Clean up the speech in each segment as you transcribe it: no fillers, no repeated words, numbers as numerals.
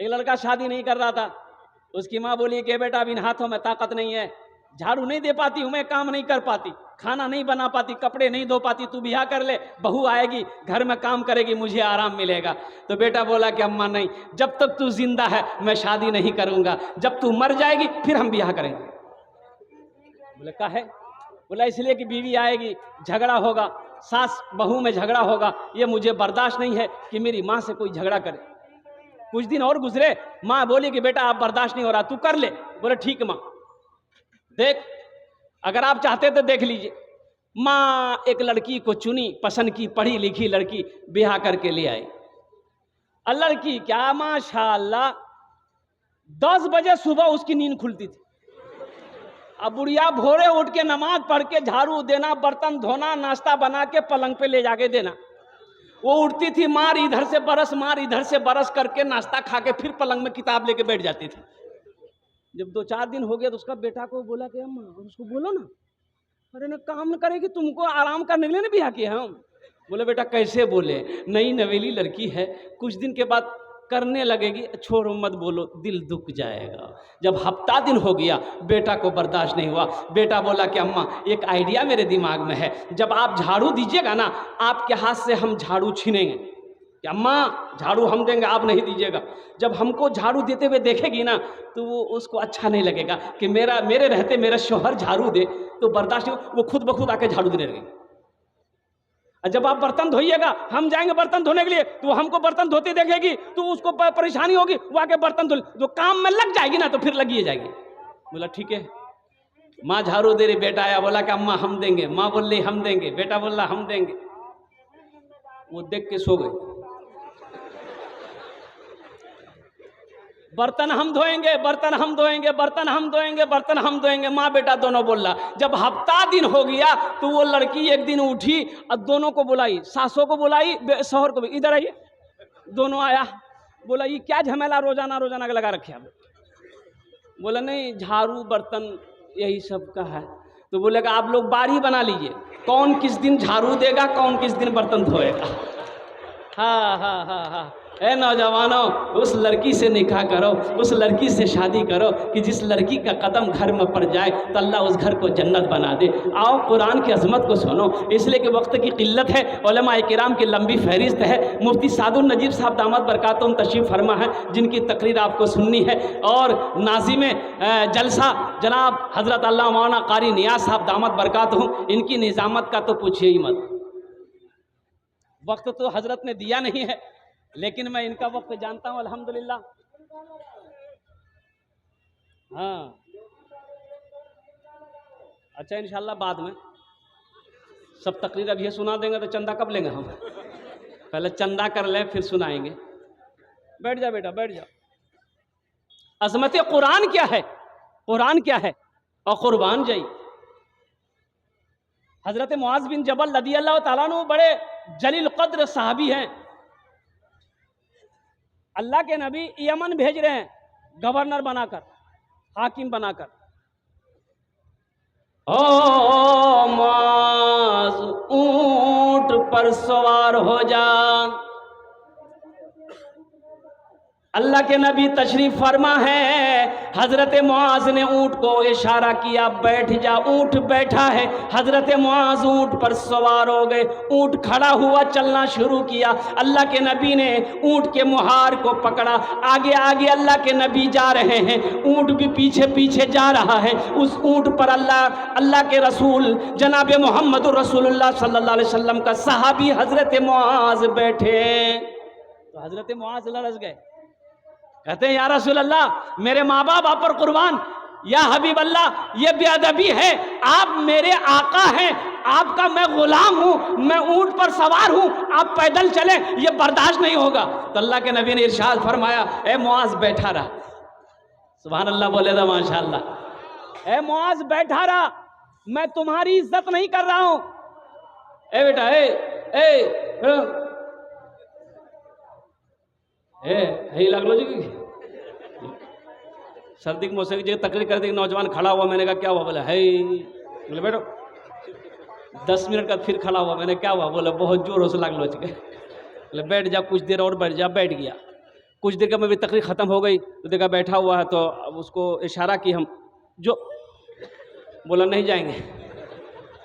ایک لڑکا شادی نہیں کر رہا تھا، اس کی ماں بولی کہ بیٹا اب ان ہاتھوں میں طاقت نہیں ہے، جھاڑو نہیں دے پاتی ہوں میں، کام نہیں کر پاتی، کھانا نہیں بنا پاتی، کپڑے نہیں دھو پاتی، تو بیاہ کر لے، بہو آئے گی گھر میں کام کرے گی، مجھے آرام ملے گا۔ تو بیٹا بولا کہ اماں نہیں، جب تک تو زندہ ہے میں شادی نہیں کروں گا، جب تو مر جائے گی پھر ہم بیاہ کریں گے۔ بولے کیا ہے؟ بولا اس لیے کہ بیوی آئے گی، جھگڑا ہوگا، ساس بہو میں جھگڑا ہوگا، یہ مجھے برداشت نہیں ہے کہ میری ماں سے کوئی جھگڑا کرے۔ کچھ دن اور گزرے، ماں بولی کہ بیٹا آپ برداشت نہیں ہو رہا تو کر لے۔ بولے ٹھیک ماں، دیکھ اگر آپ چاہتے تو دیکھ لیجئے۔ ماں ایک لڑکی کو چنی، پسند کی، پڑھی لکھی لڑکی، بیاہ کر کے لے آئی۔ اور لڑکی کیا ماشاءاللہ 10 بجے صبح اس کی نیند کھلتی تھی۔ اب بڑھیا بھورے اٹھ کے نماز پڑھ کے جھاڑو دینا، برتن دھونا، ناشتہ بنا کے پلنگ پہ لے جا کے دینا۔ وہ اٹھتی تھی، مار ادھر سے برس، مار ادھر سے برس کر کے ناشتہ کھا کے پھر پلنگ میں کتاب لے کے بیٹھ جاتی تھی۔ جب 2-4 دن ہو گیا تو اس کا بیٹا کو بولا کہ اماں اس کو بولو نا، ارے نہ کام نہ کرے گی، تم کو آرام کرنے کے لیے بیاہ کیا ہم۔ بولے بیٹا کیسے بولے، نئی نویلی لڑکی ہے، کچھ دن کے بعد کرنے لگے گی، چھوڑو مت بولو، دل دکھ جائے گا۔ جب ہفتہ دن ہو گیا بیٹا کو برداشت نہیں ہوا، بیٹا بولا کہ اماں ایک آئیڈیا میرے دماغ میں ہے، جب آپ جھاڑو دیجیے گا نا آپ کے ہاتھ سے ہم جھاڑو چھینیں گے۔ کہ اماں جھاڑو ہم دیں گے آپ نہیں دیجیے گا۔ جب ہم کو جھاڑو دیتے ہوئے دیکھے گی نا تو وہ اس کو اچھا نہیں لگے گا کہ میرے رہتے میرا شوہر جھاڑو دے، تو برداشت نہیں، وہ خود بخود آ کے جھاڑو دینے لگے۔ اور جب آپ برتن دھوئیے گا، ہم جائیں گے برتن دھونے کے لیے تو وہ ہم کو برتن دھوتے دیکھے گی تو اس کو پریشانی ہوگی، وہ آ کے برتن دھو، جو کام میں لگ جائے گی نا تو پھر لگی جائے گی۔ بولا ٹھیک ہے۔ ماں جھاڑو دے رہی، بیٹا آیا بولا کہ اماں ہم دیں گے، ماں بول رہی ہم دیں گے، بیٹا بول رہا ہم دیں گے۔ وہ دیکھ کے سو گئے۔ برتن ہم دھوئیں گے، برتن ہم دھوئیں گے، برتن ہم دھوئیں گے، برتن ہم دھوئیں گے، ماں بیٹا دونوں بول رہا۔ جب ہفتہ دن ہو گیا تو وہ لڑکی ایک دن اٹھی اور دونوں کو بلائی، ساسوں کو بلائی، شوہر کو بھی، ادھر آئیے۔ دونوں آیا، بولا یہ کیا جھمیلا روزانہ روزانہ کا لگا رکھے آپ؟ بولا نہیں جھاڑو برتن یہی سب کا ہے۔ تو بولے گا آپ لوگ باری بنا لیجئے، کون کس دن جھاڑو دے گا، کون کس دن برتن دھوئے گا۔ ہاں ہاں ہاں ہاں، اے نوجوانوں اس لڑکی سے نکاح کرو، اس لڑکی سے شادی کرو کہ جس لڑکی کا قدم گھر میں پڑ جائے تو اللہ اس گھر کو جنت بنا دے۔ آؤ قرآن کی عظمت کو سنو، اس لیے کہ وقت کی قلت ہے، علماء کرام کی لمبی فہرست ہے، مفتی سعد النجیب صاحب دامت برکاتہم تشریف فرما ہے جن کی تقریر آپ کو سننی ہے، اور ناظم جلسہ جناب حضرت علامہ مولانا قاری نیاز صاحب دامت برکاتہم، ان کی نظامت کا تو پوچھیے ہی مت۔ وقت تو حضرت نے دیا نہیں ہے لیکن میں ان کا وقت جانتا ہوں الحمدللہ۔ ہاں اچھا انشاءاللہ بعد میں سب تقریر اب یہ سنا دیں گے تو چندہ کب لیں گے ہم؟ پہلے چندہ کر لیں پھر سنائیں گے۔ بیٹھ جا بیٹا بیٹھ جا۔ عظمت قرآن کیا ہے، قرآن کیا ہے، اور قربان جائی۔ حضرت معاذ بن جبل رضی اللہ تعالیٰ عنہ بڑے جلیل قدر صحابی ہیں، اللہ کے نبی یمن بھیج رہے ہیں گورنر بنا کر، حاکم بنا کر۔ او معاذ اونٹ پر سوار ہو جا۔ اللہ کے نبی تشریف فرما ہے، حضرت معاذ نے اونٹ کو اشارہ کیا بیٹھ جا، اونٹ بیٹھا ہے، حضرت معاذ اونٹ پر سوار ہو گئے، اونٹ کھڑا ہوا چلنا شروع کیا، اللہ کے نبی نے اونٹ کے مہار کو پکڑا، آگے آگے اللہ کے نبی جا رہے ہیں، اونٹ بھی پیچھے پیچھے جا رہا ہے، اس اونٹ پر اللہ کے رسول جناب محمد رسول اللہ صلی اللہ علیہ وسلم کا صحابی حضرت معاذ بیٹھے، تو حضرت معاذ لرز گئے، کہتے ہیں یا رسول اللہ میرے ماں باپ آپ پر قربان، یا حبیب اللہ یہ بے ادبی ہے، آپ میرے آقا ہیں، آپ کا میں غلام ہوں، میں اونٹ پر سوار ہوں، آپ پیدل چلیں یہ برداشت نہیں ہوگا۔ تو اللہ کے نبی نے ارشاد فرمایا اے معاذ بیٹھا رہا، سبحان اللہ بولے دا ماشاءاللہ، اے معاذ بیٹھا رہا، میں تمہاری عزت نہیں کر رہا ہوں، اے بیٹا اے لگ لو جی سردی کی موسیقی جگہ تقریر کرتے نوجوان کھڑا ہوا، میں نے کہا کیا ہوا؟ بولا ہے، بولے بیٹھو، 10 منٹ کا پھر کھڑا ہوا، میں نے کیا ہوا؟ بولا بہت زوروں سے لگ لو چکے، بولے بیٹھ جا کچھ دیر اور بیٹھ جا، بیٹھ گیا، کچھ دیر میں بھی تقریر ختم ہو گئی تو دیکھا بیٹھا ہوا ہے، تو اب اس کو اشارہ کی ہم، جو بولا نہیں جائیں گے.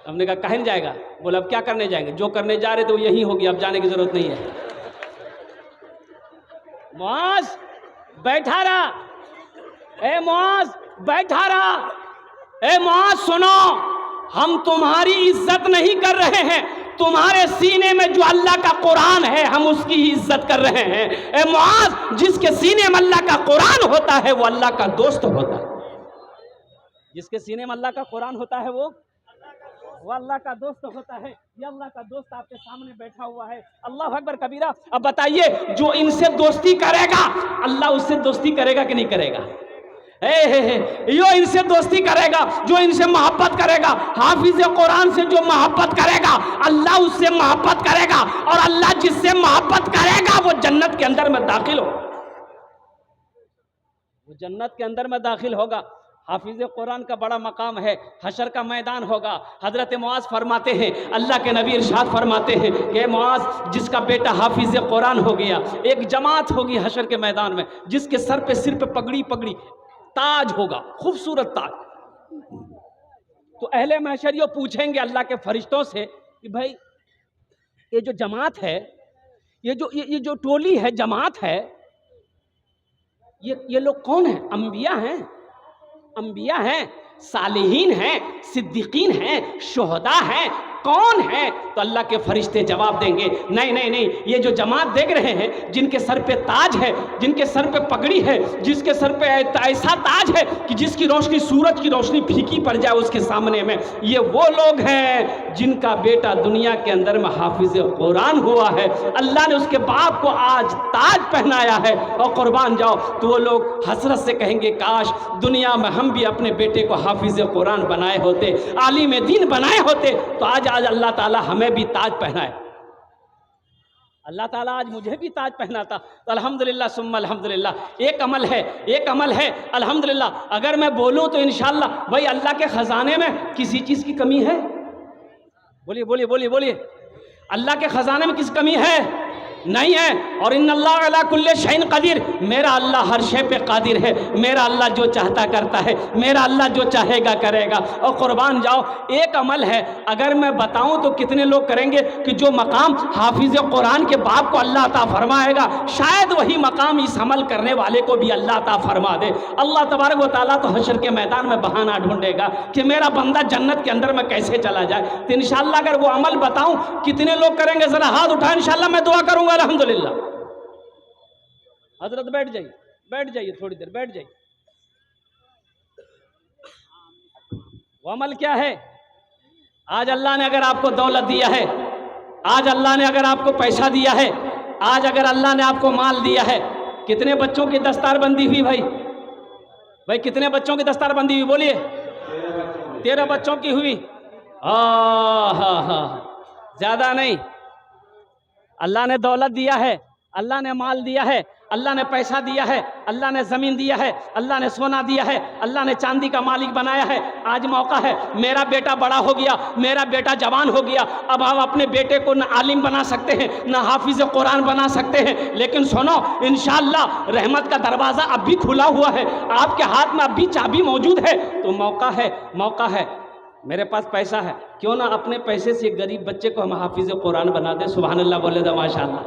ہم نے کہا کہیں نہیں جائے گا؟ بولا اب کیا کرنے جائیں گے، جو کرنے جا رہے تھے وہ یہی ہوگی، اب جانے کی ضرورت نہیں ہے. معاذ بیٹھا رہا، اے معاذ بیٹھا رہا، اے معاذ سنو، ہم تمہاری عزت نہیں کر رہے ہیں، تمہارے سینے میں جو اللہ کا قرآن ہے ہم اس کی ہی عزت کر رہے ہیں. اے معاذ، جس کے سینے میں اللہ کا قرآن ہوتا ہے وہ اللہ کا دوست ہوتا ہے. جس کے سینے میں اللہ کا قرآن ہوتا ہے وہ اللہ کا دوست ہوتا ہے. یہ اللہ کا دوست آپ کے سامنے بیٹھا ہوا ہے. اللہ اکبر کبیرہ. اب بتائیے، جو ان سے دوستی کرے گا اللہ اس سے دوستی کرے گا کہ نہیں کرے گا؟ جو ان سے دوستی کرے گا، جو ان سے محبت کرے گا، حافظ قرآن سے جو محبت کرے گا اللہ اس سے محبت کرے گا، اور اللہ جس سے محبت کرے گا وہ جنت کے اندر میں داخل ہو، وہ جنت کے اندر میں داخل ہوگا. حافظ قرآن کا بڑا مقام ہے. حشر کا میدان ہوگا. حضرت معاذ فرماتے ہیں، اللہ کے نبی ارشاد فرماتے ہیں کہ معاذ، جس کا بیٹا حافظ قرآن ہو گیا، ایک جماعت ہوگی حشر کے میدان میں جس کے سر پہ پگڑی تاج ہوگا، خوبصورت تاج. تو اہل محشر یہ پوچھیں گے اللہ کے فرشتوں سے کہ بھائی یہ جو جماعت ہے، یہ جو ٹولی ہے، جماعت ہے، یہ لوگ کون ہیں؟ انبیاء ہیں، صالحین ہیں، صدیقین ہیں، شہداء ہیں، کون ہیں؟ تو اللہ کے فرشتے جواب دیں گے نہیں، یہ جو جماعت دیکھ رہے ہیں، جن کے سر پہ تاج ہے، جن کے سر پہ پگڑی ہے، جس کے سر پہ ایسا تاج ہے کہ جس کی روشنی سورج کی روشنی پھیکی پڑ جائے اس کے سامنے میں، یہ وہ لوگ ہیں جن کا بیٹا دنیا کے اندر میں حافظ قرآن ہوا ہے. اللہ نے اس کے باپ کو آج تاج پہنایا ہے. اور قربان جاؤ، تو وہ لوگ حسرت سے کہیں گے کاش دنیا میں ہم بھی اپنے بیٹے کو حافظ قرآن بنائے ہوتے، عالم دین بنائے ہوتے، تو آج اللہ تعالیٰ ہمیں بھی تاج پہنائے. اللہ تعالیٰ آج مجھے بھی تاج پہناتا تو الحمدللہ ثم الحمدللہ. ایک عمل ہے الحمدللہ. اگر میں بولوں تو انشاءاللہ بھائی اللہ کے خزانے میں کسی چیز کی کمی ہے؟ بولیے. اللہ کے خزانے میں کس کمی ہے؟ نہیں ہے. اور ان اللہ علی کل شیء قدیر، میرا اللہ ہر شے پہ قادر ہے. میرا اللہ جو چاہتا کرتا ہے، میرا اللہ جو چاہے گا کرے گا. اور قربان جاؤ، ایک عمل ہے، اگر میں بتاؤں تو کتنے لوگ کریں گے کہ جو مقام حافظ قرآن کے باپ کو اللہ عطا فرمائے گا شاید وہی مقام اس عمل کرنے والے کو بھی اللہ عطا فرما دے. اللہ تبارک و تعالیٰ تو حشر کے میدان میں بہانہ ڈھونڈے گا کہ میرا بندہ جنت کے اندر میں کیسے چلا جائے. تو انشاءاللہ اگر وہ عمل بتاؤں کتنے لوگ کریں گے؟ ذرا ہاتھ اٹھائیں، انشاءاللہ میں دعا کروں گا. الحمدللہ. حضرت بیٹھ جائیے تھوڑی دیر بیٹھ جائیے. وہ عمل کیا ہے؟ آج اللہ نے اگر آپ کو دولت دیا ہے، آج اللہ نے اگر آپ کو پیسہ دیا ہے، آج اگر اللہ نے آپ کو مال دیا ہے، کتنے بچوں کی دستار بندی ہوئی بھائی کتنے بچوں کی دستار بندی ہوئی؟ بولیے. 13 بچوں کی ہوئی. زیادہ نہیں. اللہ نے دولت دیا ہے، اللہ نے مال دیا ہے، اللہ نے پیسہ دیا ہے، اللہ نے زمین دیا ہے، اللہ نے سونا دیا ہے، اللہ نے چاندی کا مالک بنایا ہے. آج موقع ہے، میرا بیٹا بڑا ہو گیا، میرا بیٹا جوان ہو گیا، اب ہم اپنے بیٹے کو نہ عالم بنا سکتے ہیں نہ حافظ قرآن بنا سکتے ہیں، لیکن سنو انشاءاللہ رحمت کا دروازہ اب بھی کھلا ہوا ہے، آپ کے ہاتھ میں اب بھی چابی موجود ہے. تو موقع ہے. میرے پاس پیسہ ہے، کیوں نہ اپنے پیسے سے غریب بچے کو ہم حافظ قرآن بنا دیں؟ سبحان اللہ بولے تو ماشاءاللہ.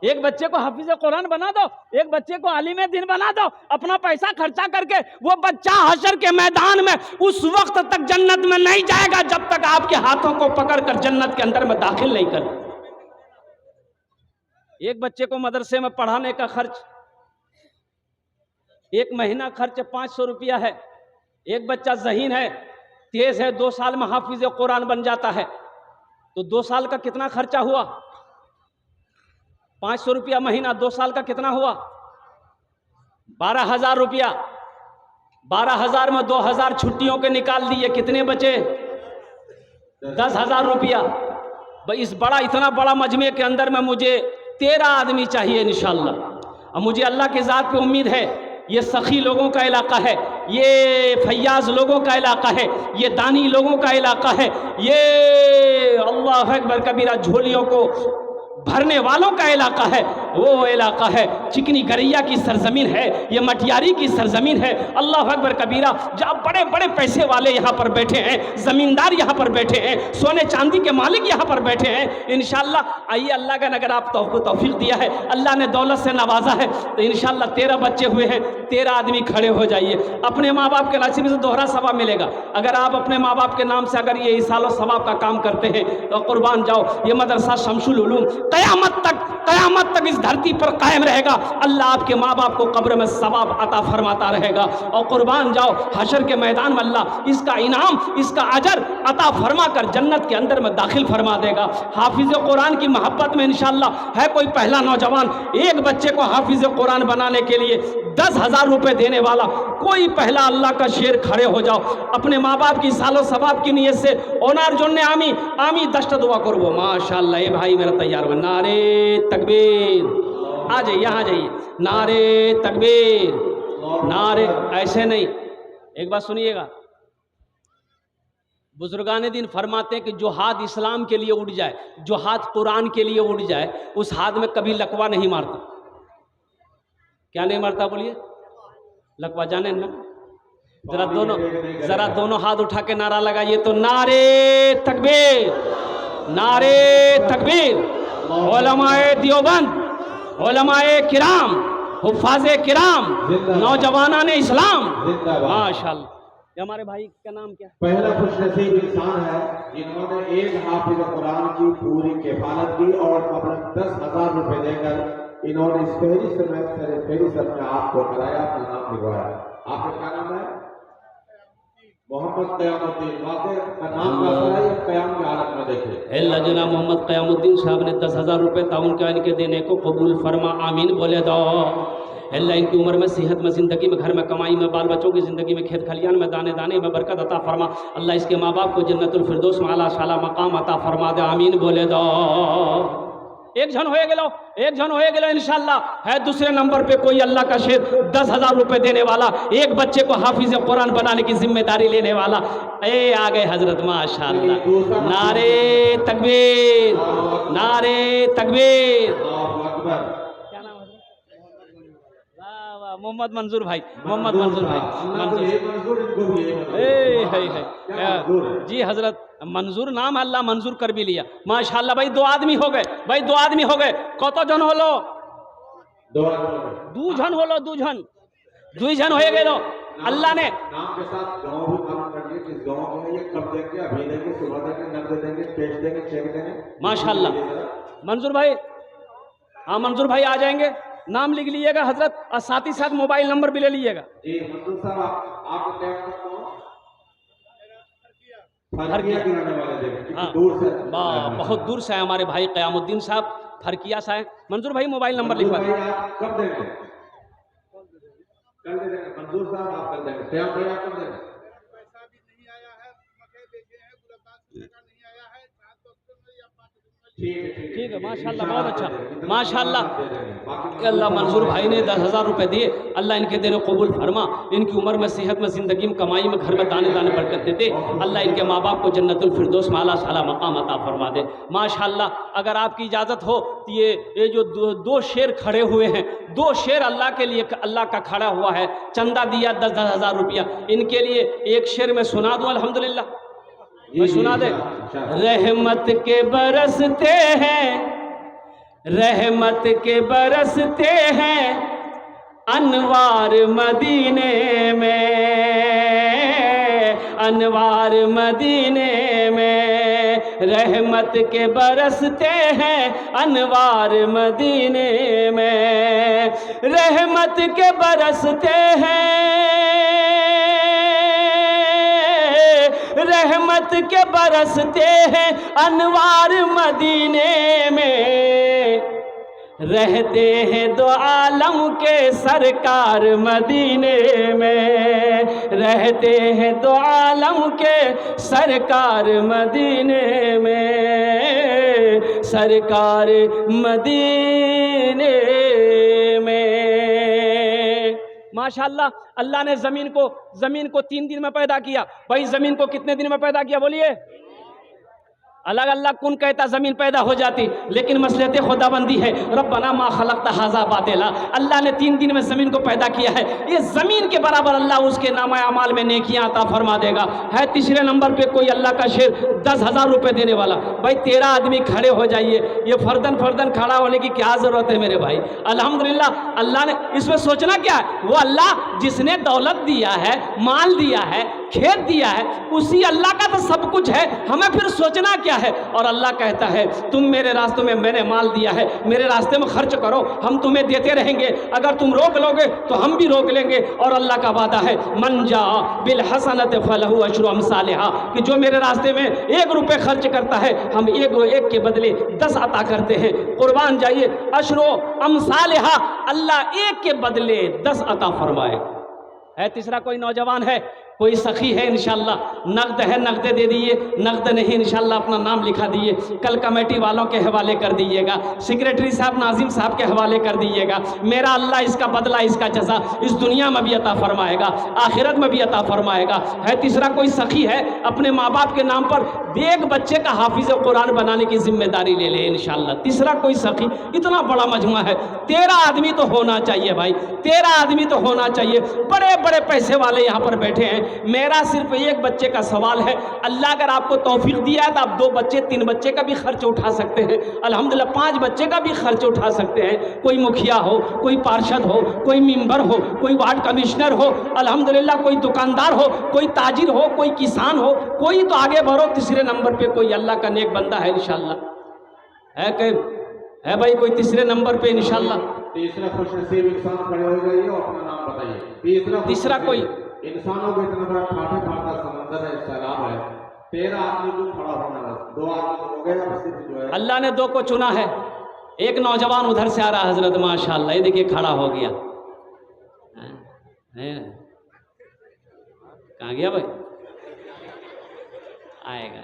ایک بچے کو حافظ قرآن بنا دو، ایک بچے کو عالم دین بنا دو، اپنا پیسہ خرچہ کر کے. وہ بچہ حشر کے میدان میں اس وقت تک جنت میں نہیں جائے گا جب تک آپ کے ہاتھوں کو پکڑ کر جنت کے اندر میں داخل نہیں کر. ایک بچے کو مدرسے میں پڑھانے کا خرچ، ایک مہینہ خرچ 500 روپیہ ہے. ایک بچہ ذہین ہے، تیز ہے، 2 سال میں حافظ قرآن بن جاتا ہے، تو 2 سال کا کتنا خرچہ ہوا؟ 500 روپیہ مہینہ. 2 سال کا کتنا ہوا؟ 12,000 روپیہ. 12,000 میں 2,000 چھٹیوں کے نکال دیے، کتنے بچے؟ 10,000 روپیہ. اس اتنا بڑا مجمع کے اندر میں مجھے 13 آدمی چاہیے انشاءاللہ. اور مجھے اللہ کی ذات پہ امید ہے، یہ سخی لوگوں کا علاقہ ہے، یہ فیاض لوگوں کا علاقہ ہے، یہ دانی لوگوں کا علاقہ ہے، یہ اللہ اکبر کبیرہ جھولیوں کو بھرنے والوں کا علاقہ ہے. وہ علاقہ ہے چکنی گریا کی سرزمین ہے، یہ مٹیاری کی سرزمین ہے۔ اللہ اکبر کبیرہ، جہاں بڑے بڑے پیسے والے یہاں پر بیٹھے ہیں، زمیندار یہاں پر بیٹھے ہیں، سونے چاندی کے مالک یہاں پر بیٹھے ہیں۔ انشاءاللہ آئیے، اللہ کا اگر آپ کو توفیق دیا ہے، اللہ نے دولت سے نوازا ہے، تو انشاءاللہ 13 بچے ہوئے ہیں، 13 آدمی کھڑے ہو جائیے۔ اپنے ماں باپ کے نصیب سے دوہرا ثواب ملے گا۔ اگر آپ اپنے ماں باپ کے نام سے اگر یہ ایصال و ثواب کا کام کرتے ہیں تو قربان جاؤ، یہ مدرسہ شمس العلوم قیامت تک اس دھرتی پر قائم رہے گا۔ اللہ آپ کے ماں باپ کو قبر میں ثواب عطا فرماتا رہے گا، اور قربان جاؤ حشر کے میدان میں اللہ اس کا انعام، اس کا اجر عطا فرما کر جنت کے اندر میں داخل فرما دے گا۔ حافظ قرآن کی محبت میں انشاءاللہ ہے کوئی پہلا نوجوان، ایک بچے کو حافظ قرآن بنانے کے لیے 10,000 روپے دینے والا، کوئی پہلا اللہ کا شیر کھڑے ہو جاؤ اپنے ماں باپ کی سال و ثواب کی نیت سے اونار جننے آمی دشت دعا کرو۔ ماشاءاللہ، اے بھائی میرا تیار ہو، نعرے تکبیر، آ جائیے یہاں جائیے، نعرے تکبیر، نعرے، ایسے نہیں، ایک بات سنیے گا، بزرگان دین فرماتے ہیں کہ جو ہاتھ اسلام کے لیے اٹھ جائے، جو ہاتھ قرآن کے لیے اٹھ جائے، اس ہاتھ میں کبھی لقوہ نہیں مارتا۔ کیا نہیں مارتا بولیے؟ لقوہ جانے نا؟ ذرا دونوں ہاتھ اٹھا کے نعرہ لگائیے تو، نعرے تکبیر، نعرے تکبیر۔ علماء دیوبند، علماء کرام، حفاظ کرام، نوجوانان اسلام، ماشاءاللہ۔ یہ ہمارے بھائی کا نام کیا ہے؟ پہلا خوش نصیب انسان ہے جنہوں نے ایک حافظ قرآن کی پوری کفالت کی اور قبل 10,000 روپے دے کر انہوں نے اس فہرست اپنے آپ کو کرایا، اپنا نام لکھوایا۔ آپ کا کیا نام ہے؟ محمد قیام الدین۔ واقعی کا نام کا ہے، قیام کی حالت میں دیکھیں۔ اللہ جناب محمد قیام الدین صاحب نے 10,000 روپے تعاون کا ان کے دینے کو قبول فرما، آمین بولے دو۔ اللہ ان کی عمر میں، صحت میں، زندگی میں، گھر میں، کمائی میں، بال بچوں کی زندگی میں، کھیت کھلیان میں، دانے دانے میں برکت عطا فرما۔ اللہ اس کے ماں باپ کو جنت الفردوس میں اعلیٰ شعلا مقام عطا فرما دے، آمین بولے دو۔ ایک جھن ہوئے گلو، ایک جھن ہوئے گلو انشاءاللہ۔ ہے دوسرے نمبر پہ کوئی اللہ کا شیر 10,000 روپے دینے والا، ایک بچے کو حافظ قرآن بنانے کی ذمہ داری لینے والا، اے آگئے حضرت، ماشاءاللہ۔ نعرے تکبیر، نعرے تکبیر۔ کیا نام ہے؟ واہ واہ، محمد منظور بھائی، محمد منظور بھائی، جی حضرت منظور نام، اللہ منظور کر بھی لیا، ماشاءاللہ۔ بھائی 2 آدمی ہو گئے، بھائی 2 آدمی ہو گئے، کتو جن ہولو؟ 2 جن ہولو، 2 جن، 2 جن ہوئے گئے۔ اللہ نے نام کے ساتھ گاؤں بھی کام کر لیے، کس گاؤں میں یہ کب دیں گے، ابھی دیں گے، صبح دیں گے، نقد دیں گے، کیش دیں گے، چیک دیں گے، ماشاءاللہ۔ منظور بھائی، ہاں منظور بھائی آ جائیں گے، نام لکھ لیے گا حضرت، اور ساتھ ہی ساتھ موبائل نمبر بھی لے لیے گا۔ جی منظور صاحب، آپ کو کیا کرتا ہوں؟ پھرکیا کی رہنے والے دیکھیں، ہاں، دور سے بہت دور سے ہے ہمارے بھائی قیام الدین صاحب، پھرکیا سے ہیں۔ منظور بھائی موبائل نمبر منظور لکھوا بھائی آپ کب دیں گے؟ کل دے دیں گے منظور صاحب، آپ کل دیں گے۔ قیام بھائی آپ کب دیں گے؟ پیسہ بھی نہیں آیا ہے، مکے بیچے ہیں، گلاباد سے کا نہیں آیا ہے، 7 وقت میں یا 5 دن میں۔ ٹھیک ہے، ماشاءاللہ، بہت اچھا، ماشاءاللہ۔ اللہ منظور بھائی نے 10,000 روپے دیے، اللہ ان کے دین قبول فرما، ان کی عمر میں، صحت میں، زندگی میں، کمائی میں، گھر میں دانے دانے برکت دے دے، اللہ ان کے ماں باپ کو جنت الفردوس میں اعلیٰ شعلا مقام عطا فرما دے، ماشاءاللہ۔ اگر آپ کی اجازت ہو تو یہ جو 2 شیر کھڑے ہوئے ہیں، 2 شیر اللہ کے لیے، اللہ کا کھڑا ہوا ہے، چندہ دیا 10,000 روپیہ، ان کے لیے ایک شیر میں سنا دوں الحمدللہ، میں سنا دے۔ رحمت کے برستے ہیں، رحمت کے برستے ہیں انوار مدینے میں، انوار مدینے میں، رحمت کے برستے ہیں انوار مدینے میں، رحمت کے برستے ہیں، رحمت کے برستے ہیں انوار مدینے میں، رہتے ہیں 2 عالم کے سرکار مدینے میں، رہتے ہیں 2 عالم کے سرکار مدینے میں، سرکار مدینے میں، ماشاءاللہ۔ اللہ نے زمین کو 3 دن میں پیدا کیا، بھائی زمین کو کتنے دن میں پیدا کیا بولیے؟ अलग अलग कुन कहता ज़मीन पैदा हो जाती, लेकिन मसलहत खुदाबंदी है। रब्बना मा खलक़्ता हाज़ा बातिला, अल्लाह ने 3 दिन में ज़मीन को पैदा किया है, ये ज़मीन के बराबर अल्लाह उसके नामा अमाल में नेकियां अता फरमा देगा। है तीसरे नंबर पे कोई अल्लाह का शेर 10,000 रुपये देने वाला। भाई 13 आदमी खड़े हो जाइए, ये फर्दन फर्दन खड़ा होने की क्या ज़रूरत है मेरे भाई। अल्हम्दुलिल्लाह अल्लाह ने इसमें सोचना क्या है, वो अल्लाह जिसने दौलत दिया है, माल दिया है, खेत दिया है, उसी अल्लाह का तो सब कुछ है, हमें फिर सोचना क्या है। और अल्लाह कहता है तुम मेरे रास्ते में, मैंने माल दिया है, मेरे रास्ते में खर्च करो, हम तुम्हें देते रहेंगे, अगर तुम रोक लोगे तो हम भी रोक लेंगे। और अल्लाह का वादा है मन जा बिल हसनत फलहु अशरु अमसालिहा, कि जो मेरे रास्ते में 1 रुपये खर्च करता है हम एक के बदले 10 अता करते हैं। कुर्बान जाइए, अशरु अमसालिहा, अल्लाह 1 के बदले 10 अता फरमाए। है तीसरा कोई नौजवान है, कोई सखी है, इंशाल्लाह नगद है नगद दे दिए, नगद नहीं इंशाल्लाह अपना नाम लिखा दिए, कल कमेटी वालों के हवाले कर दीजिएगा, सेक्रेटरी साहब नाजिम साहब के हवाले कर दीजिएगा। मेरा अल्लाह इसका बदला, इसका जज़ा इस दुनिया में भी अता फरमाएगा, आखिरत में भी अता फरमाएगा। है तीसरा कोई सखी है, अपने माँ बाप के नाम पर एक बच्चे का हाफिज कुरान बनाने की जिम्मेदारी ले ले इंशाल्लाह। तीसरा कोई सखी, इतना बड़ा मजमा है, 13 आदमी तो होना चाहिए भाई, 13 आदमी तो होना चाहिए। बड़े बड़े पैसे वाले यहाँ पर बैठे हैं, मेरा सिर्फ 1 बच्चे का सवाल है, अल्लाह अगर आपको तौफीक दिया है तो आप 2 बच्चे 3 बच्चे का भी खर्च उठा सकते हैं, अल्हम्दुलिल्लाह 5 बच्चे का भी खर्च उठा सकते हैं। कोई मुखिया हो, कोई पार्षद हो, कोई मेंबर हो, कोई वार्ड कमिश्नर हो, अल्हम्दुलिल्लाह कोई दुकानदार हो, कोई ताजिर हो, कोई किसान हो, कोई तो आगे बढ़ो। तीसरे नंबर पे कोई अल्लाह का नेक बंदा है इंशाल्लाह, है भाई कोई तीसरे नंबर पे इंशाल्लाह। तीसरा खुशनसीब इंसान खड़े हो जाइए और अपना नाम बताइए। तीसरा कोई इंसानों को इतना बड़ा ठाठे ठाठा समंदर है, सैलाब है, 13 आदमी को खड़ा होना है, 2 आदमी हो गए, अब सिर्फ जो है अल्लाह ने 2 को चुना है। एक नौजवान उधर से आ रहा हजरत, माशाल्लाह, ये देखिए खड़ा हो गया, कहाँ गया भाई, आएगा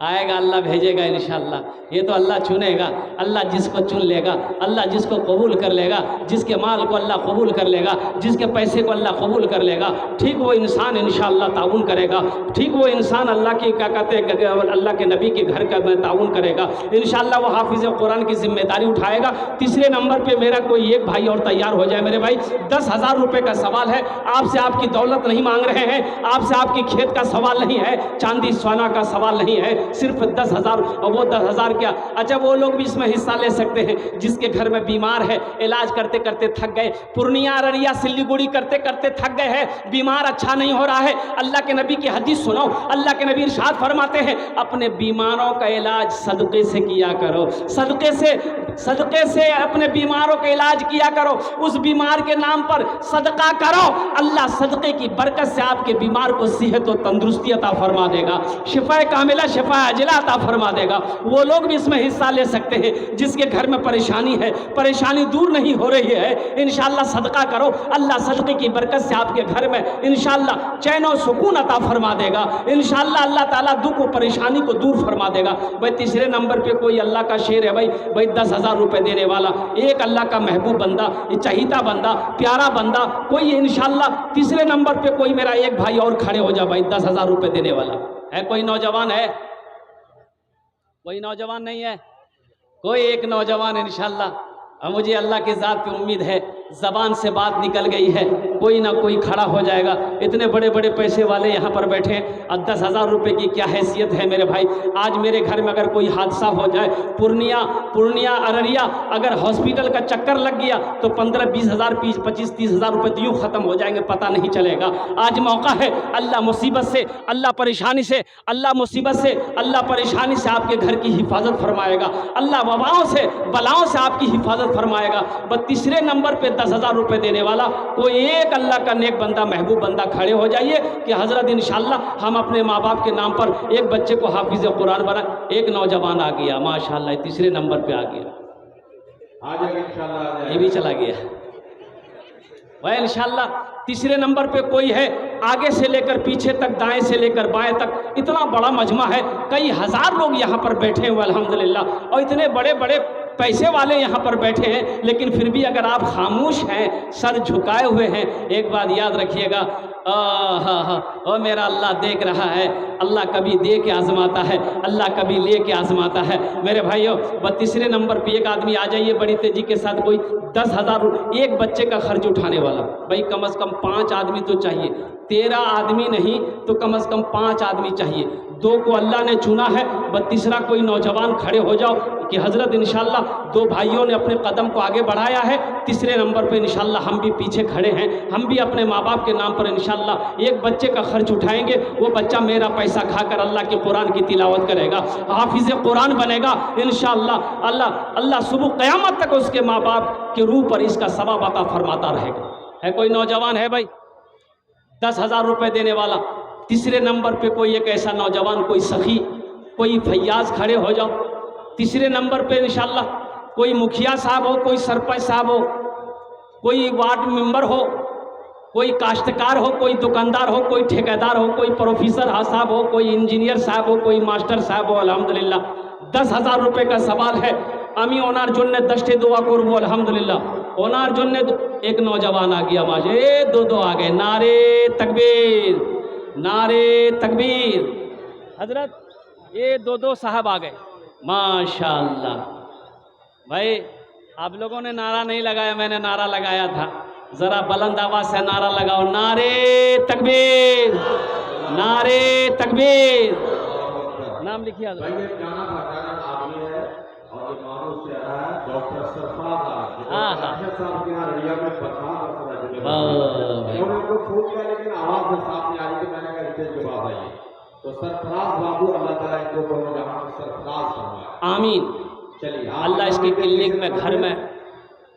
आएगा, अल्लाह भेजेगा इंशाल्लाह। ये तो अल्लाह चुनेगा, अल्लाह जिसको चुन लेगा, अल्लाह जिसको कबूल कर लेगा, जिसके माल को अल्लाह कबूल कर लेगा, जिसके पैसे को अल्लाह कबूल कर लेगा, ठीक वो इंसान इंशाल्लाह ताउन करेगा, ठीक वो इंसान अल्लाह की क्या कहते हैं, अल्लाह के नबी के घर का ताउन करेगा इंशाल्लाह, वो हाफिज कुरान की जिम्मेदारी उठाएगा। तीसरे नंबर पर मेरा कोई एक भाई और तैयार हो जाए मेरे भाई। 10,000 रुपये का सवाल है, आपसे आपकी दौलत नहीं मांग रहे हैं, आपसे आपकी खेत का सवाल नहीं है, चांदी सोना का सवाल नहीं है, सिर्फ 10,000। और वो 10,000 क्या, अच्छा वो लोग भी इसमें हिस्सा ले सकते हैं जिसके घर में बीमार है, इलाज करते करते थक गए, पूर्णिया अररिया सिल्लीगुड़ी करते करते थक गए हैं, बीमार अच्छा नहीं हो रहा है, अल्लाह के नबी की हदीस सुनो, अल्लाह के नबी इरशाद फरमाते हैं अपने बीमारों का इलाज सदक़े से किया करो, सदक़े से अपने बीमारों का इलाज किया करो, उस बीमार के नाम पर सदका करो, अल्लाह सदक़े की बरकत से आपके बीमार को सेहत और तंदुरुस्ती अता फरमा देगा, शिफा कामिला शिफा अजला अता फरमा देगा। वो लोग भी इसमें हिस्सा ले सकते हैं जिसके घर में परेशानी है, परेशानी दूर नहीं हो रही है, इंशाल्लाह सदका करो, अल्लाह सदक़े की बरकत से आपके घर में इंशाल्लाह चैन और सुकून अता फरमा देगा, इंशाल्लाह अल्लाह ताला दुख और परेशानी को दूर फरमा देगा। भाई तीसरे नंबर पे कोई अल्लाह का शेर है भाई 10,000 रुपये देने वाला, एक अल्लाह का महबूब बंदा, चहीता बंदा, प्यारा बंदा कोई इंशाल्लाह। तीसरे नंबर पे कोई मेरा एक भाई और खड़े हो जा भाई, 10,000 रुपये देने वाला है। कोई नौजवान है, कोई नौजवान नहीं है, कोई एक नौजवान इंशाल्लाह। और मुझे अल्लाह की ज़ात पे उम्मीद है, ज़बान से बात निकल गई है, कोई ना कोई खड़ा हो जाएगा। इतने बड़े बड़े पैसे वाले यहाँ पर बैठे हैं, और 10,000 रुपये की क्या हैसियत है मेरे भाई। आज मेरे घर में अगर कोई हादसा हो जाए, पूर्णिया अररिया अगर हॉस्पिटल का चक्कर लग गया तो 15-20 हज़ार 25-30 हज़ार रुपये तो यूँ ख़त्म हो जाएंगे, पता नहीं चलेगा। आज मौका है, अल्लाह मुसीबत से, अल्लाह परेशानी से, अल्लाह मुसीबत से, अल्लाह परेशानी से आपके घर की हिफाजत फरमाएगा, अल्लाह वबाओं से, बलाओं से आपकी हिफाजत फरमाएगा। बस तीसरे नंबर पे 10,000 रुपये देने वाला कोई एक अल्लाह का नेक बंदा, महबूब बंदा खड़े हो जाइए कि हज़रत इंशाल्लाह हम अपने माँ बाप के नाम पर एक बच्चे को हाफिज कुरान बना। एक नौजवान आ गया माशाल्लाह, तीसरे नंबर पे आ गया, आ जाएगा इंशाल्लाह, ये भी चला गया वह इंशाल्लाह। तीसरे नंबर पे कोई है, आगे से लेकर पीछे तक, दाएं से लेकर बाएं तक, इतना बड़ा मजमा है, कई हज़ार लोग यहाँ पर बैठे हुए अल्हम्दुलिल्लाह, और इतने बड़े बड़े पैसे वाले यहाँ पर बैठे हैं, लेकिन फिर भी अगर आप खामोश हैं, सर झुकाए हुए हैं, एक बात याद रखिएगा, ओ मेरा अल्लाह देख रहा है। अल्लाह कभी दे के आजमाता है, अल्लाह कभी ले के आजमाता है। मेरे भाइयों, 32वें नंबर पे एक आदमी आ जाइए बड़ी तेजी के साथ, कोई 10,000 एक बच्चे का खर्च उठाने वाला। भाई कम से कम 5 आदमी तो चाहिए, 13 आदमी नहीं तो कम से कम 5 आदमी चाहिए। 2 को अल्लाह ने चुना है, 32वां कोई नौजवान खड़े हो जाओ कि हजरत इंशाल्लाह 2 भाइयों ने अपने कदम को आगे बढ़ाया है, 3रे नंबर पे इंशाल्लाह हम भी पीछे खड़े हैं, हम भी अपने माँ बाप के नाम पर इंशाल्लाह एक बच्चे का खर्च उठाएंगे। वो बच्चा मेरा पैसा खाकर अल्लाह के कुरान की तिलावत करेगा, हाफिज़ कुरान बनेगा इंशाल्लाह। अल्लाह सुबह क़यामत तक उसके माँ बाप के रूह पर इसका सवाब अता फरमाता रहेगा। है कोई नौजवान है भाई 10,000 रुपये देने वाला? 3रे नंबर पे कोई एक ऐसा नौजवान, कोई सखी, कोई फैयाज खड़े हो जाओ। 3रे नंबर पे इंशाल्लाह कोई मुखिया साहब हो, कोई सरपंच साहब हो, कोई वार्ड मेंबर हो, कोई काश्तकार हो, कोई दुकानदार हो, कोई ठेकेदार हो, कोई प्रोफेसर साहब हो, कोई इंजीनियर साहब हो, कोई मास्टर साहब हो। अल्हम्दुलिल्लाह 10,000 रुपये का सवाल है। আমি ওনার জন্য 10টি দোয়া করবো আলহামদুলিল্লাহ। ওনার জন্য एक नौजवान आ गया माजे, 2 आ गए। नारे तकबीर, नारे तकबीर। हजरत ये 2 साहब आ गए, माशाअल्लाह। भाई आप लोगों ने नारा नहीं लगाया, मैंने नारा लगाया था। ज़रा बुलंद आवाज़ से नारा लगाओ, नारे तकबीर, नारे तकबीर। नाम लिखिए हजरत। भाई ये जाना पहचाना आदमी है और ये मानूस से आया है, डॉक्टर सरफराज साहब के यहाँ रड़िया में उन्होंने उनको फोन किया लेकिन आवाज़ में साफ नहीं आ रही थी। मैंने कहा स्टेज के बाद आइए। तो सरफराज बाबू, अल्लाह ताला इनको दोनों जहां में सरफराज फरमाए, आमीन। चलिए अल्लाह इसकी क्लिनिक में, घर में,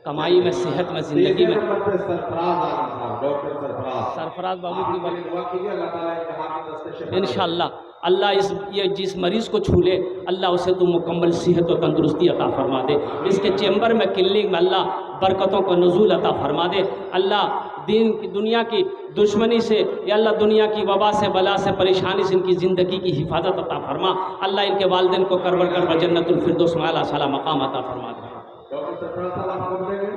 कमाई में, सेहत में, जिंदगी में। सरफराज आ रहा था, डॉक्टर सरफराज, सरफराज बाबू की दुआ कीजिए अल्लाह ताला इनके हाथ में दस्ते शिफा इंशाअल्लाह। अल्लाह ये जिस मरीज़ को छू ले, अल्लाह उसे तो मुकम्मल सेहत और तंदुरुस्ती अता फरमा दे। इसके चैम्बर में, क्लिनिक में अल्लाह बरकतों को नज़ूल अता फरमा दे। अल्लाह दीन की, दुनिया की दुश्मनी से, या अल्लाह दुनिया की वबा से, बला से, परेशानी से इनकी ज़िंदगी की हिफाजत अता फरमा। अल्लाह इनके वालिदैन को करवर कर जन्नतुल फिरदौस में आला साला मकाम अता फरमा दे। डॉक्टर सरफराज साहब आप कब देंगे?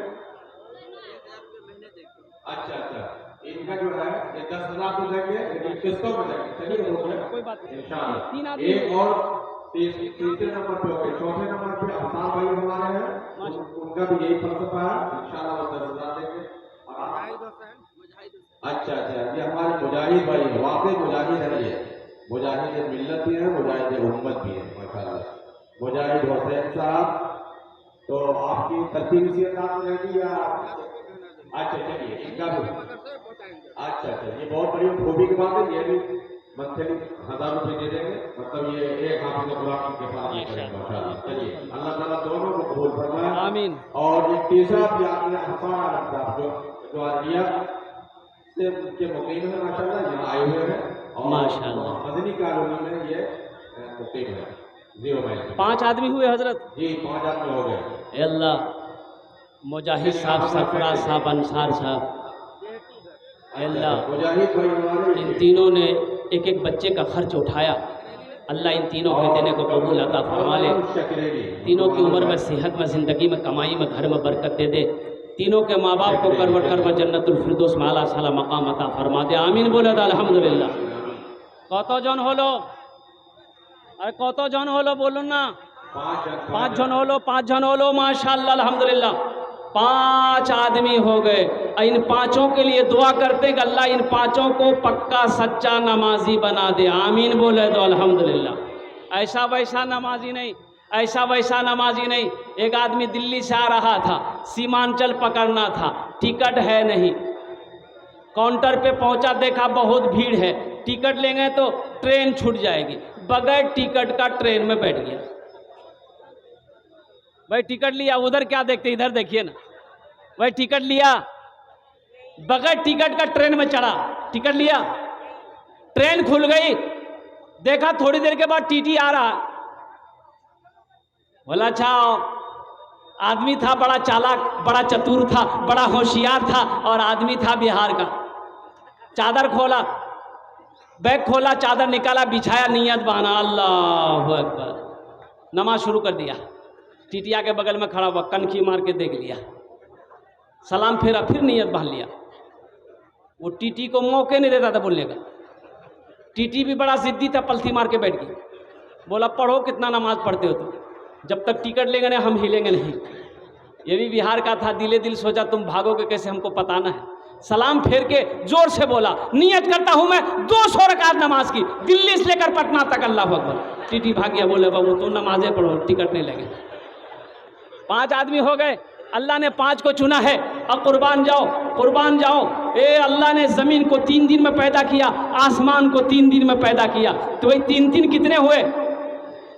अच्छा, इनका जो है ये 10,000 तो देंगे, लेकिन किस्तों में देंगे। चलिए कोई बात नहीं, इंशाअल्लाह। 3 आदमी एक और 3रे नंबर पे हो गए। 4थे नंबर पे अवतार भाई हमारे हैं, उनका भी यही फलसफा है, इंशाअल्लाह वो 10,000 देंगे। अच्छा, ये हमारे मुजाहिद भाई हैं, वाकई मुजाहिद है। ये मुजाहिद मिल्लत भी है, मुजाहिद उम्मत भी है माशाअल्लाह। मुजाहिद हुसैन साहब, तो आपकी तरतीब इसी अंदाज में रहेगी या? अच्छा चलिए इनका भी, अच्छा ये बहुत बड़ी खूबी की बात है। ये भी मंथली 1,000 रुपये दे देंगे, मतलब ये एक हाफिज़ कुरान के साथ माशाअल्लाह। चलिए अल्लाह ताला दोनों को कबूल फरमाए, आमीन। और एक तीसरा भी आपने हसन आलम साहब जो अररिया से के मुकीम है माशाअल्लाह, यहाँ आए हुए हैं और माशाअल्लाह मदनी कॉलोनी में ये मुकीम है। 0 माइल 5 आदमी हुए हजरत। जी 5 आदमी हो गए। अल्लाह मुजाहिद साहब, सरफराज साहब, अंसार साहब, अल्लाह मुजाहिद भाई हमारे इन तीनों ने एक बच्चे का खर्च उठाया। अल्लाह इन तीनों के देने को कबूल अता फरमा ले। तीनों की उम्र में, सेहत में, ज़िंदगी में, कमाई में, घर में बरकत दे दे। तीनों के माँ बाप को करवर कर जन्नतुल फिरदौस में आला साला मकाम अता फरमा दे। आमीन बोले तो अल्हम्दुलिल्लाह। কতজন হলো? আর কতজন হলো বলুন না? 5 জন হলো, 5 জন হলো माशाअल्लाह अल्हम्दुलिल्लाह। 5 आदमी हो गए। इन 5 के लिए दुआ करते कि अल्लाह इन 5 को पक्का सच्चा नमाजी बना दे। आमीन बोले तो अल्हम्दुलिल्लाह। ऐसा वैसा नमाजी नहीं, ऐसा वैसा नमाजी नहीं। एक आदमी दिल्ली से आ रहा था, सीमांचल पकड़ना था, टिकट है नहीं। काउंटर पे पहुंचा, देखा बहुत भीड़ है, टिकट लेंगे तो ट्रेन छूट जाएगी। बगैर टिकट का ट्रेन में बैठ गया। भाई टिकट लिया, उधर क्या देखते, इधर देखिए ना। भाई टिकट लिया, बगैर टिकट का ट्रेन में चढ़ा, टिकट लिया, ट्रेन खुल गई, देखा थोड़ी देर के बाद टीटी आ रहा। बोला अच्छा, आदमी था बड़ा चालाक, बड़ा चतुर था, बड़ा होशियार था, और आदमी था बिहार का। चादर खोला, बैग खोला, चादर निकाला, बिछाया, नियत बहाना, अल्लाह अकबर, नमाज शुरू कर दिया। टीटिया के बगल में खड़ा हुआ, कनखी मार के देख लिया, सलाम फेरा, फिर नीयत बांध लिया। वो टीटी को मौके नहीं देता था बोलने का। टीटी भी बड़ा जिद्दी था, पलथी मार के बैठ गई, बोला पढ़ो कितना नमाज पढ़ते हो तुम, जब तक टिकट लेंगे ना हम हिलेंगे नहीं। ये भी बिहार का था, दिले दिल सोचा तुम भागोगे कैसे, हमको पताना है। सलाम फेर के जोर से बोला, नियत करता हूं मैं 200 रकात नमाज की, दिल्ली से लेकर पटना तक, अल्लाह अकबर। टीटी भाग गया, बोले बाबू तुम नमाजें पढ़ो, टिकट नहीं लेंगे। 5 आदमी हो गए, अल्लाह ने 5 को चुना है। अब कुर्बान जाओ, कुर्बान जाओ। अल्लाह ने ज़मीन को 3 दिन में पैदा किया, आसमान को 3 दिन में पैदा किया, तो वही 3 कितने हुए?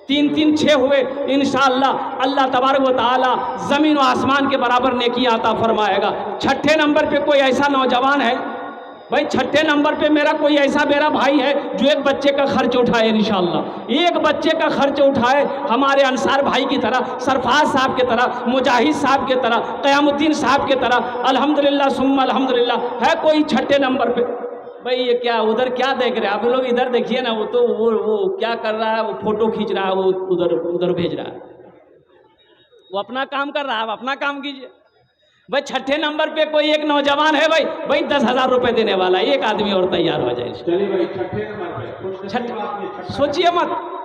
3 6 हुए। इंशाअल्लाह अल्लाह तबारक व तआला ज़मीन व आसमान के बराबर नेकियां अता फरमाएगा। 6ठे नंबर पे कोई ऐसा नौजवान है भाई, 6ठे नंबर पे मेरा कोई ऐसा मेरा भाई है जो एक बच्चे का खर्च उठाए, इंशाअल्लाह एक बच्चे का खर्च उठाए, हमारे अंसार भाई की तरह, सरफराज साहब की तरह, मुजाहिद साहब की तरह, क़यामुद्दीन साहब की तरह। अल्हम्दुलिल्लाह सुम्मा अल्हम्दुलिल्लाह। है कोई 6ठे नंबर पे? भाई ये क्या उधर क्या देख रहे हैं आप लोग? इधर देखिए ना, वो तो वो क्या कर रहा है, वो फोटो खींच रहा है, वो उधर भेज रहा है, वो अपना काम कर रहा है, आप अपना काम कीजिए। भाई 6ठे नंबर पे कोई एक नौजवान है भाई 10,000 रुपए देने वाला, एक आदमी और तैयार हो जाए। चलिए भाई 6ठे नंबर पे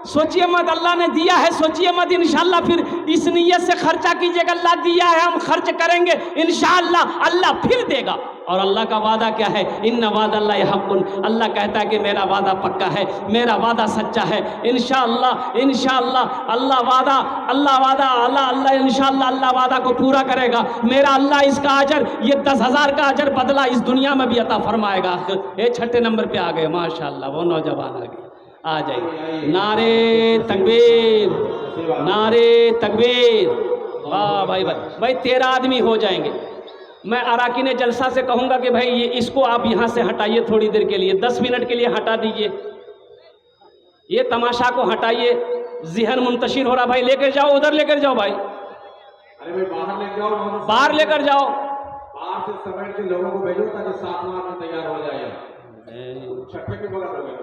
सोचिए मत, अल्लाह ने दिया है, सोचिए मत। इंशाअल्लाह फिर इस नियत से खर्चा कीजिएगा, अल्लाह दिया है हम खर्च करेंगे, इंशाअल्लाह अल्लाह फिर देगा। और अल्लाह का वादा क्या है? इन्ना वादल्लाहि हक़्क़ुन। अल्लाह कहता है कि मेरा वादा पक्का है, मेरा वादा सच्चा है। इंशाअल्लाह अल्लाह इंशाअल्लाह अल्लाह वादा को पूरा करेगा। मेरा अल्लाह इसका अजर, ये 10,000 का अजर बदला इस दुनिया में भी अता फरमाएगा। ये 6ठे नंबर पे आ गए, माशाअल्लाह वो नौजवान आ गए। आ जाइए, नारे तकबीर, नारे तकबीर। वाह भाई 13 आदमी हो जाएंगे। मैं अराकीन जलसा से कहूँगा कि भाई ये इसको आप यहाँ से हटाइए थोड़ी देर के लिए, 10 मिनट के लिए हटा दीजिए, ये तमाशा को हटाइए, ज़हन मुंतशिर हो रहा। भाई लेकर जाओ, उधर लेकर जाओ भाई, अरे भाई बाहर लेकर जाओ, बाहर लेकर जाओ, बाहर से समेट के लोगों को भेजो ताकि 7 आदमी तैयार हो जाए। 6ठे के बगल हो गए,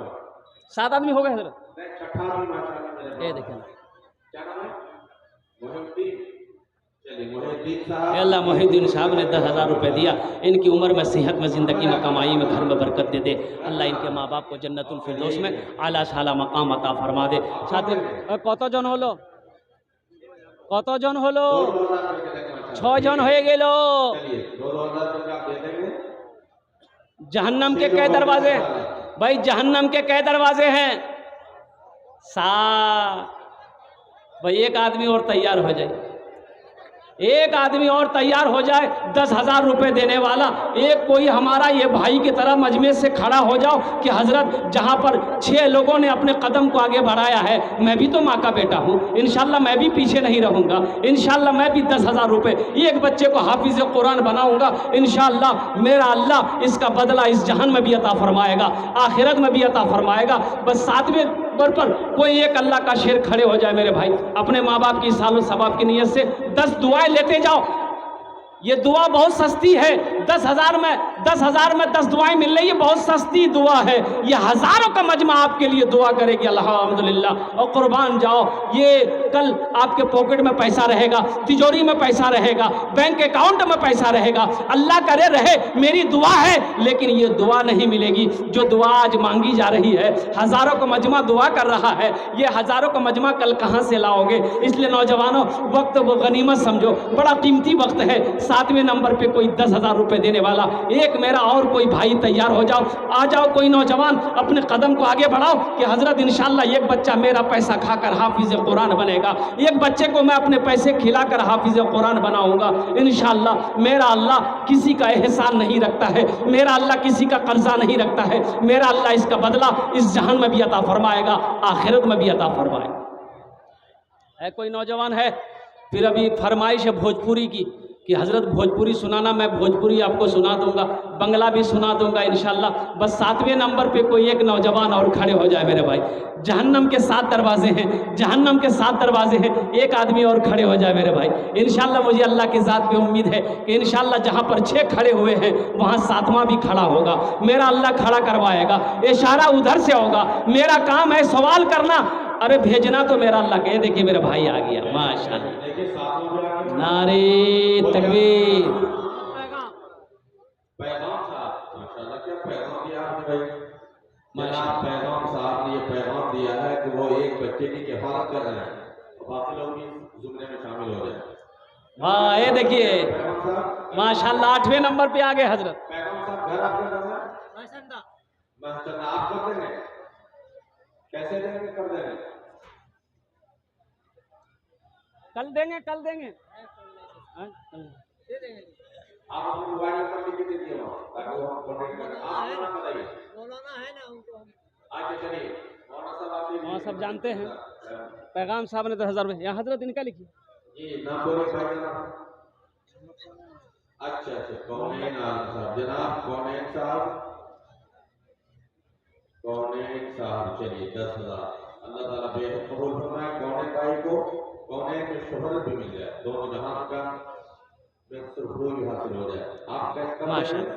7 आदमी हो गए हजरत। 6ठा आदमी माशाअल्लाह। ये देखें, क्या नाम है? मोहिउद्दीन। चलिए मोहिउद्दीन साहब। अल्लाह मोहिउद्दीन साहब ने 10,000 रुपये दिया। इनकी उम्र में, सेहत में, ज़िंदगी में, कमाई में, घर में बरकत दे दे। अल्लाह इनके माँ बाप को जन्नतुल फिरदौस में आला साला मकाम अता फरमा दे। साथी কতজন হলো? 6 জন হয়ে গেল। चलिए 2,000 रुपये आप दे देंगे। जहन्नम के कई दरवाजे भाई, जहन्नम के कई दरवाजे हैं? 7। भाई एक आदमी और तैयार हो जाए, एक आदमी और तैयार हो जाए 10,000 रुपये देने वाला। एक कोई हमारा ये भाई की तरह मजमे से खड़ा हो जाओ कि हजरत जहाँ पर 6 लोगों ने अपने कदम को आगे बढ़ाया है, मैं भी तो माँ का बेटा हूँ, इंशाल्लाह मैं भी पीछे नहीं रहूँगा, इंशाल्लाह मैं भी 10,000 रुपये एक बच्चे को हाफिज़ कुरान बनाऊँगा, इंशाल्लाह मेरा अल्लाह इसका बदला इस जहान में भी अता फरमाएगा, आखिरत में भी अता फरमाएगा। बस 7वें नंबर पर कोई एक अल्लाह का शेर खड़े हो जाए मेरे भाई, अपने माँ बाप की सालों सबाब की नीयत से 10 दुआएं लेते जाओ। ये दुआ बहुत सस्ती है, 10,000 में 10 दुआएं मिल रही है, बहुत सस्ती दुआ है। ये हज़ारों का मजमा आपके लिए दुआ करेगी अल्हम्दुलिल्लाह। और कुर्बान जाओ, ये कल आपके पॉकेट में पैसा रहेगा, तिजोरी में पैसा रहेगा, बैंक अकाउंट में पैसा रहेगा। अल्लाह करे रहे, मेरी दुआ है, लेकिन ये दुआ नहीं मिलेगी जो दुआ आज मांगी जा रही है। हज़ारों का मजमा दुआ कर रहा है, ये हज़ारों का मजमा कल कहाँ से लाओगे? इसलिए नौजवानों, वक्त वो गनीमत समझो, बड़ा कीमती वक्त है। 7वें नंबर पे कोई 10,000 रुपये देने वाला, एक मेरा और कोई भाई तैयार हो जाओ, आ जाओ कोई नौजवान, अपने कदम को आगे बढ़ाओ कि हजरत इंशाल्लाह एक बच्चा मेरा पैसा खाकर हाफिज़ कुरान बनेगा, एक बच्चे को मैं अपने पैसे खिलाकर हाफिज़ कुरान बनाऊंगा इंशाल्लाह। मेरा अल्लाह किसी का एहसान नहीं रखता है, मेरा अल्लाह किसी का कर्जा नहीं रखता है, मेरा अल्लाह इसका बदला इस जहान में भी अता फरमाएगा, आखिरत में भी अता फरमाएगा। है कोई नौजवान है? फिर अभी फरमाइश है भोजपुरी की कि हज़रत भोजपुरी सुनाना, मैं भोजपुरी आपको सुना दूंगा, बंगला भी सुना दूंगा इंशाल्लाह। बस 7वें नंबर पे कोई एक नौजवान और खड़े हो जाए मेरे भाई। जहन्नम के 7 दरवाजे हैं, जहन्नम के 7 दरवाजे हैं, एक आदमी और खड़े हो जाए मेरे भाई इंशाल्लाह। मुझे अल्लाह की ज़ात पे उम्मीद है कि इंशाल्लाह जहाँ पर 6 खड़े हुए हैं वहाँ 7वां भी खड़ा होगा, मेरा अल्लाह खड़ा करवाएगा। इशारा उधर से होगा, मेरा काम है सवाल करना, अरे भेजना तो मेरा अल्लाह के, देखिए मेरा भाई आ गया माशाल्लाह। देखिए साथों में आगे नारे तकबीर। पैगाम साहब, माशाल्लाह क्या पैगाम दिया आपने भाई। जनाब पैगाम साहब ने ये पैगाम दिया है कि वो एक बच्चे की किफायत कर रहे हैं, बाकी लोग भी जुमरे में शामिल हो जाए। वाह, ये देखिए पैगाम साहब, माशाल्लाह 8वें नंबर पे आ गए हजरत। पैगाम साहब घर आपका कहाँ है? महसंदा। आप कर देंगे, कैसे देंगे, कर देंगे? कल देंगे, कल देंगे, हाँ, कल। आप अपने मोबाइल नंबर लिख के दे दिए वहाँ, ताकि वो हम कॉन्टेक्ट करें। आप अपना नाम बताइए। अच्छा चलिए, मौलाना साहब आप लिख वहाँ सब जानते हैं। पैगाम साहब ने 10,000 रुपये, यहाँ हजरत इनका लिखिए। जी नाम बोलिए भाई जनाब। अच्छा अच्छा, कौनेन आलम साहब, जनाब कौनेन साहब, कौनेन साहब चलिए 10,000। अल्लाह ताला बेहद कबूल फरमाए कौनेन भाई को, कौनेन में शोहरत भी मिल जाए, दोनों जहां का सुरखरू भी हासिल हो जाए। आपका इसका माशाल्लाह,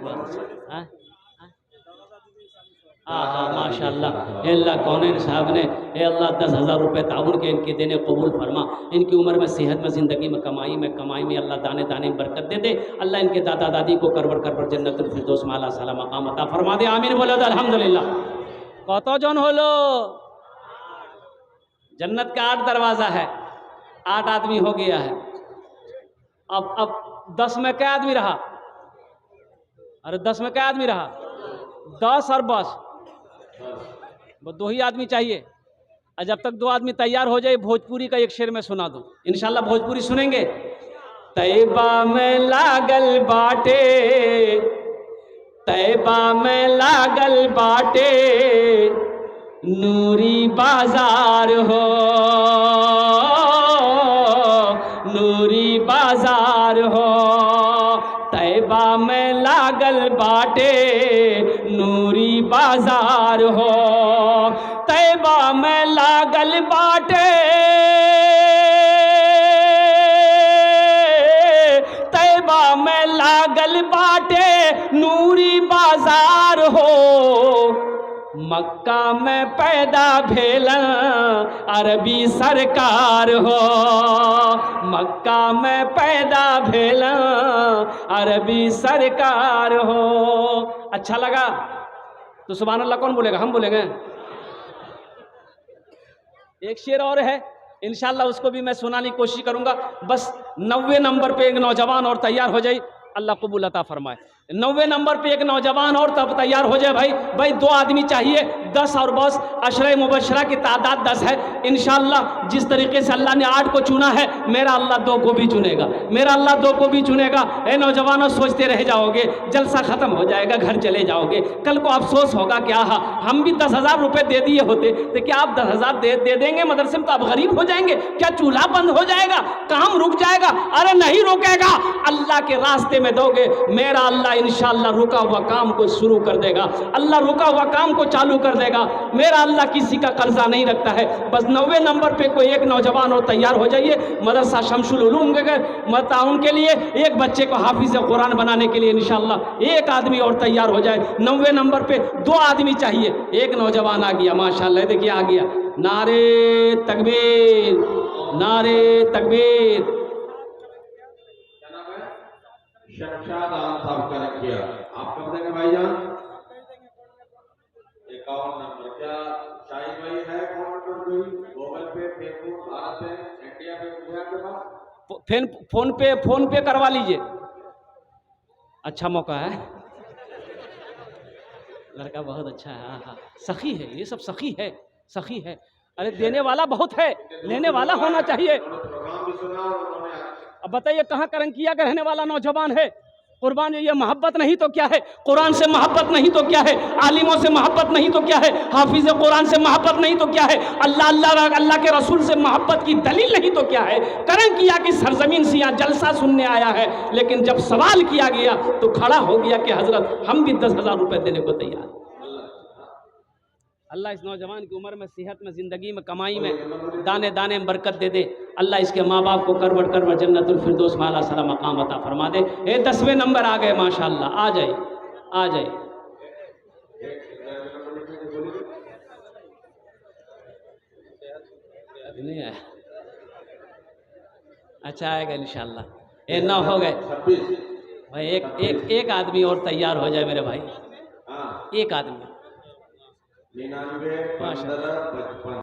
हाँ माशाल्लाह। अल्लाह कौनैन साहब ने ए अल्लाह 10,000 रुपये ताउन के इनके देने कबूल फरमा, इनकी उम्र में सेहत में ज़िंदगी में कमाई में अल्लाह दाने दाने में बरकत दे दे। अल्लाह इनके दादा दादी को करबर जन्नतुल फिरदौस में अल्लाह साला मकाम अता फरमा दे। आमीन बोलो तो अल्हम्दुलिल्लाह। कत जन हलो? जन्नत का 8 दरवाज़ा है, 8 आदमी हो गया है। अब 10 में क्या आदमी रहा? अरे 10 में क्या आदमी रहा? 10 और बस 2 ही आदमी चाहिए। और जब तक 2 आदमी तैयार हो जाए, भोजपुरी का एक शेर में सुना दूं, इंशाल्लाह भोजपुरी सुनेंगे। तैबा में लागल बाटे, तैबा में लागल बाटे, नूरी बाजार हो, नूरी बाजार हो। तैबा में लागल बाटे, नूरी बाजार हो। तैबा में लागल बाटे, तैबा में लागल बाटे, नूरी बाजार हो। मक्का में पैदा भेलन अरबी सरकार हो, मक्का में पैदा भेलन अरबी सरकार हो। अच्छा लगा तो सुभान अल्लाह कौन बोलेगा? हम बोलेंगे। एक शेर और है, इंशाल्लाह उसको भी मैं सुनाने की कोशिश करूंगा। बस 90 नंबर पे एक नौजवान और तैयार हो जाए, अल्लाह कबूल अता फरमाए। 90 नंबर पे एक नौजवान और तब तैयार हो जाए। भाई 2 आदमी चाहिए, 10 और बस। अशरे मुबशरा की तादाद 10 है। इंशाअल्लाह जिस तरीके से अल्लाह ने 8 को चुना है, मेरा अल्लाह 2 को भी चुनेगा, मेरा अल्लाह 2 को भी चुनेगा। ए नौजवानों, सोचते रह जाओगे, जलसा ख़त्म हो जाएगा, घर चले जाओगे, कल को अफसोस होगा क्या हम भी 10,000 रुपये दे दिए होते। तो क्या आप 10,000 दे देंगे मदरसे में तो आप गरीब हो जाएंगे? क्या चूल्हा बंद हो जाएगा? काम रुक जाएगा? अरे नहीं रुकेगा। अल्लाह के रास्ते में दोगे, मेरा अल्लाह इंशाअल्लाह रुका हुआ काम को शुरू कर देगा, अल्लाह रुका हुआ काम को चालू कर देगा। मेरा अल्लाह किसी का कर्जा नहीं रखता है। बस 90 नंबर पे कोई एक नौजवान और तैयार हो जाइए, मदरसा शमसुल उलूम के ताउन के लिए, एक बच्चे को हाफिज कुरान बनाने के लिए इंशाअल्लाह एक आदमी और तैयार हो जाए। 90 नंबर पे 2 आदमी चाहिए, एक नौजवान आ गया माशाअल्लाह, देखिए आ गया। नारे तकबीर, नारे तकबीर। शमशाद आलम साहब का रखिया, आप कब देंगे भाईजान? 51 नंबर। क्या शाहिद भाई है? फोन नंबर कोई गूगल पे, फेसबुक, भारत पे, इंडिया पे कुछ है आपके पास? फोन पे करवा लीजिए, अच्छा मौका है। लड़का बहुत अच्छा है, हाँ, सखी है, ये सब सखी है, सखी है। अरे देने वाला बहुत है, लेने वाला होना चाहिए। प्रोग्राम भी सुना और उन्होंने अब बताइए कहाँ करंकिया का रहने वाला नौजवान है? कुर्बान, ये मोहब्बत नहीं तो क्या है? कुरान से मोहब्बत नहीं तो क्या है? आलिमों से मोहब्बत नहीं तो क्या है? हाफिज कुरान से मोहब्बत नहीं तो क्या है? अल्लाह के रसूल से मोहब्बत की दलील नहीं तो क्या है? करंकिया की सरजमीन से यहाँ जलसा सुनने आया है, लेकिन जब सवाल किया गया तो खड़ा हो गया कि हजरत हम भी 10,000 रुपये देने को तैयार। अल्लाह इस नौजवान की उम्र में, सेहत में, ज़िंदगी में, कमाई में, दाने दाने में बरकत दे दे। अल्लाह इसके माँ बाप को करवट जन्नतुल फिरदौस में अल्लाह सला मकाम अता फरमा दे। 10वें नंबर आ गए माशाअल्लाह, आ जाए, आ जाए। ابھی نہیں آیا. اچھا آئے گا انشاءاللہ. 9 ہو گئے 26. بھائی. ایک آدمی اور تیار ہو جائے میرے بھائی. ہاں. ایک آدمی. 99 15 55